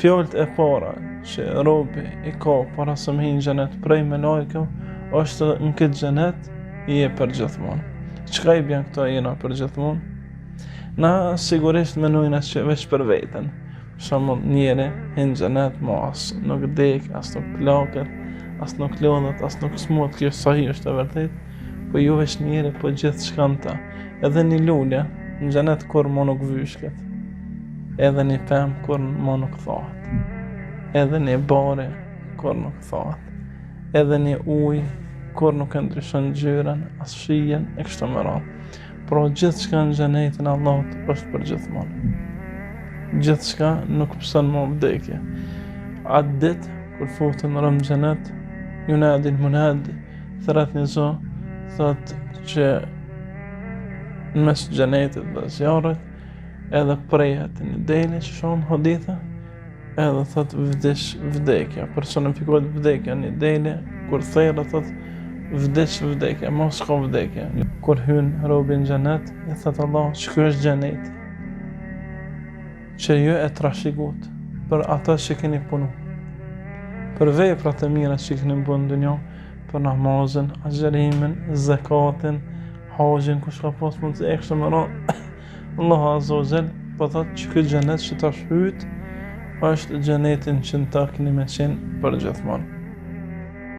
Fjalët e para që robi i ka para se me hinë xhenet prej me lajkëm, është në këtë xhenet i e për gjithmonë. Çka i bjen këto jena për gjithmonë? Na sigurisht menojnë që veç për veten. Për shembull, njeri hinë xhenet, as nuk vdek, as nuk plaket, as nuk lodhet, as nuk smut, kjo sahi është e vërtet, po jo veç njeri, po gjithçka në ta. Edhe një lule në xhenet kur më nuk vyshket. Edhe një pemë kur më nuk thahet, edhe një bare kur nuk thahet, edhe një ujë kur nuk e ndryshon ngjyrën, as shijen e kështu me radhë. Por gjithçka në xhenetin e Allahut është për gjithmonë. Gjithçka nuk pëson më vdekje. Atë ditë kur futen në xhenet, yunadi al-munadi, thret një zë, thot që në mes xhenetit dhe zjarrit edhe prejet një deli që shonë haditha, edhe thot vdish vdekja, personifikohet vdekja një deli, kur thejrë thot vdish vdekja, mos ka vdekja. Kur hynë robi në xhenet, i thot Allah, që kjo është xheneti, që ju e trashëguat për ata që keni punu, për veprat e mira që keni bën në dunjë, për namazin, agjerimin, zakatin, hajin, kush ka pas mund të ekshtë më radhë. Allah Azza wa Jall po thot që ky xhenet që tash hyt është xhenetin që ta keni me qenë për gjithmonë.